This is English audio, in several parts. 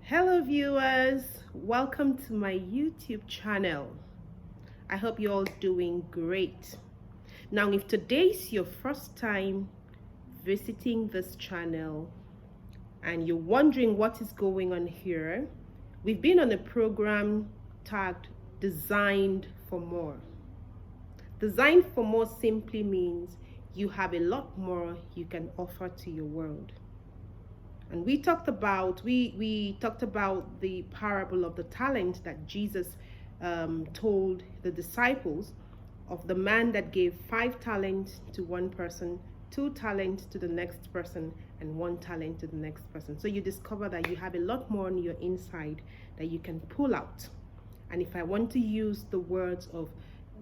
Hello viewers, welcome to my YouTube channel. I hope you're all doing great. Now, if today's your first time visiting this channel and you're wondering what is going on here, we've been on a program tagged Designed for More. Designed for More simply means you have a lot more you can offer to your world. And we talked about the parable of the talent that Jesus told the disciples, of the man that gave 5 talents to one person, 2 talents to the next person, and 1 talent to the next person. So you discover that you have a lot more on your inside that you can pull out. And if I want to use the words of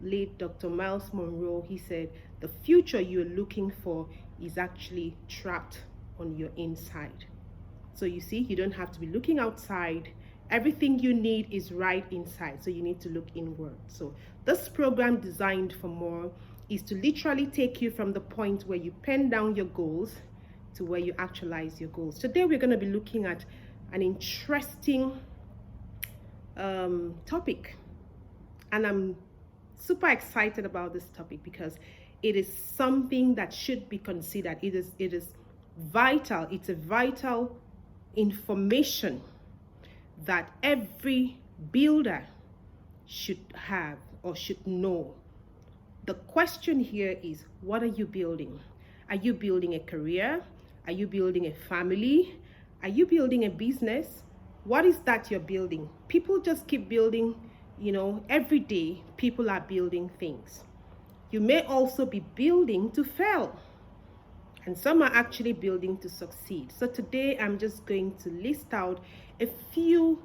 late Dr. Miles Monroe, he said, the future you're looking for is actually trapped on your inside. So you see, you don't have to be looking outside. Everything you need is right inside. So you need to look inward. So this program, Designed for More, is to literally take you from the point where you pen down your goals to where you actualize your goals. Today we're going to be looking at an interesting topic, and I'm super excited about this topic because it is something that should be considered. It is vital. It's a vital information that every builder should have or should know. The question here is, what are you building? Are you building a career? Are you building a family? Are you building a business? What is that you're building? People just keep building, every day people are building things. You may also be building to fail, and some are actually building to succeed. So today I'm just going to list out a few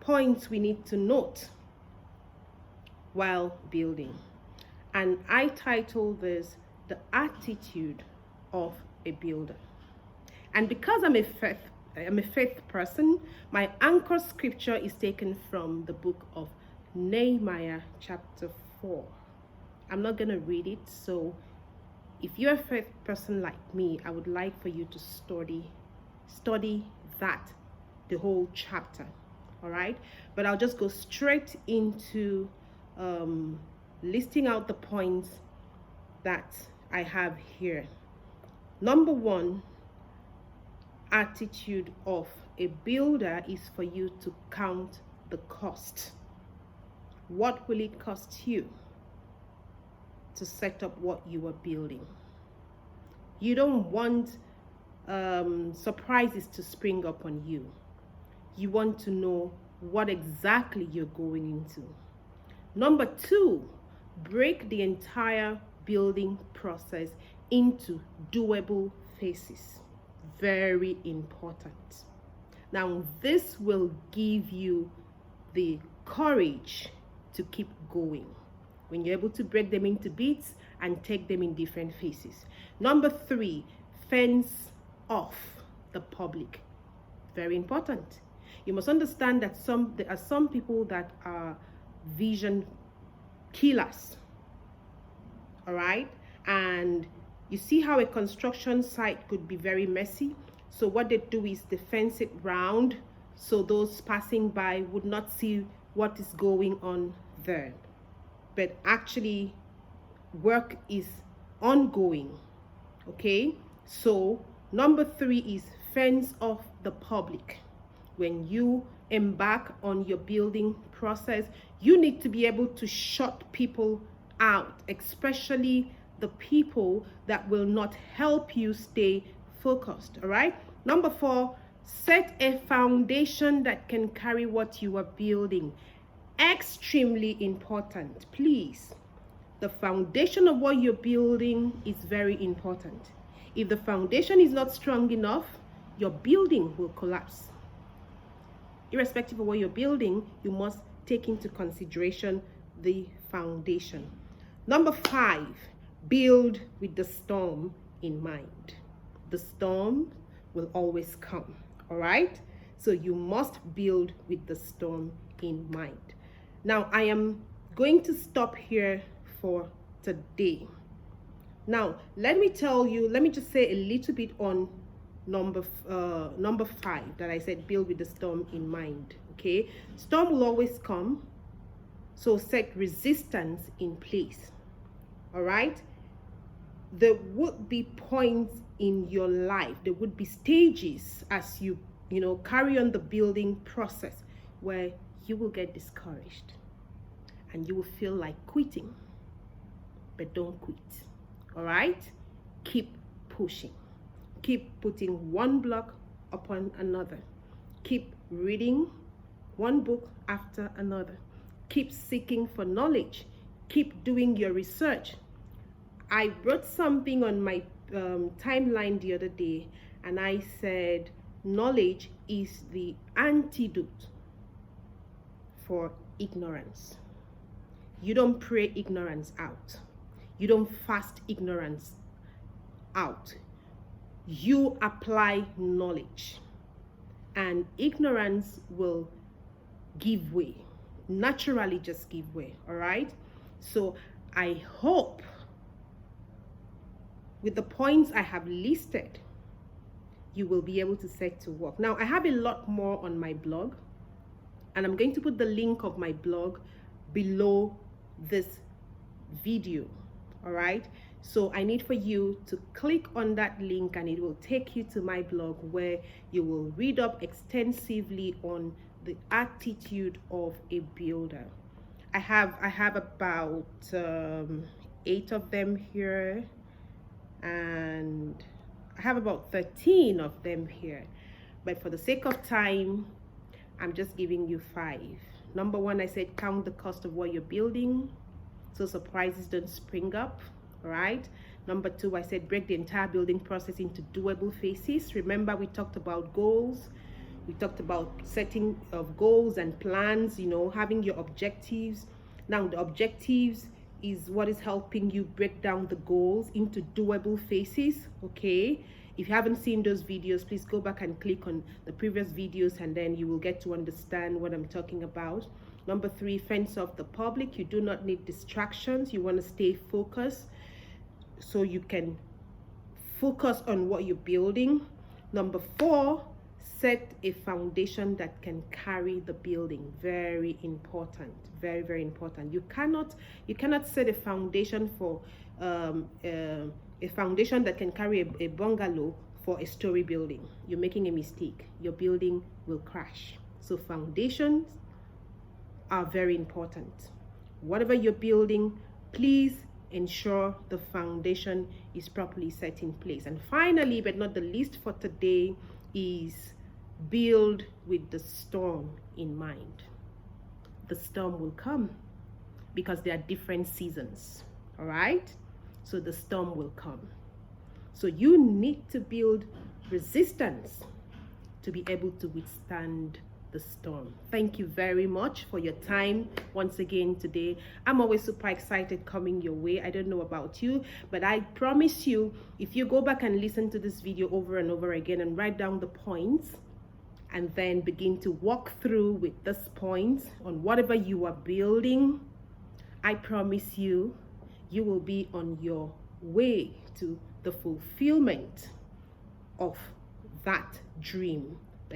points we need to note while building. And I title this The Attitude of a Builder. And because I'm a faith person, my anchor scripture is taken from the book of Nehemiah chapter 4. I'm not going to read it, so if you're a faith person like me, I would like for you to study that, the whole chapter, all right? But I'll just go straight into listing out the points that I have here. Number 1, attitude of a builder is for you to count the cost. What will it cost you to set up what you are building? You don't want surprises to spring up on you. You want to know what exactly you're going into. Number 2, break the entire building process into doable phases. Very important. Now, this will give you the courage to keep going when you're able to break them into bits and take them in different phases. Number 3, fence off the public. Very important. You must understand that there are some people that are vision killers. All right? And you see how a construction site could be very messy. So what they do is they fence it round so those passing by would not see what is going on there. But actually, work is ongoing. Okay? So number 3 is fence off the public. When you embark on your building process, you need to be able to shut people out, especially the people that will not help you stay focused. All right? Number 4, set a foundation that can carry what you are building. Extremely important. Please, the foundation of what you're building is very important. If the foundation is not strong enough, your building will collapse. Irrespective of what you're building, you must take into consideration the foundation. Number 5, build with the storm in mind. The storm will always come, all right? So you must build with the storm in mind. Now, I am going to stop here for today. Now, let me just say a little bit on number 5 that I said, build with the storm in mind. Okay, storm will always come, so set resistance in place. All right, there would be points in your life, there would be stages as you carry on the building process where you will get discouraged and you will feel like quitting, but don't quit. All right, keep pushing, keep putting one block upon another, keep reading one book after another, keep seeking for knowledge, keep doing your research. I wrote something on my timeline the other day, and I said knowledge is the antidote for ignorance. You don't pray ignorance out. You don't fast ignorance out. You apply knowledge, and ignorance will give way, naturally just give way. All right, so I hope with the points I have listed, you will be able to set to work. Now, I have a lot more on my blog, and I'm going to put the link of my blog below this video. All right, so I need for you to click on that link, and it will take you to my blog where you will read up extensively on the attitude of a builder. I have about 8 of them here, and I have about 13 of them here, but for the sake of time, I'm just giving you 5. Number 1, I said count the cost of what you're building so surprises don't spring up. All right. Number 2, I said break the entire building process into doable phases. Remember, we talked about goals, we talked about setting of goals and plans, having your objectives. Now the objectives is what is helping you break down the goals into doable phases. Okay, if you haven't seen those videos, please go back and click on the previous videos, and then you will get to understand what I'm talking about. Number 3, fence off the public. You do not need distractions. You want to stay focused so you can focus on what you're building. Number 4, set a foundation that can carry the building. Very important, very, very important. You cannot set a foundation for a foundation that can carry a bungalow for a story building. You're making a mistake. Your building will crash. So foundations are very important. Whatever you're building, please ensure the foundation is properly set in place. And finally, but not the least for today, is build with the storm in mind. The storm will come because there are different seasons. All right, so the storm will come, so you need to build resistance to be able to withstand the storm. Thank you very much for your time once again today. I'm always super excited coming your way. I don't know about you, but I promise you, if you go back and listen to this video over and over again and write down the points, and then begin to walk through with this points on whatever you are building, I promise you, you will be on your way to the fulfillment of that dream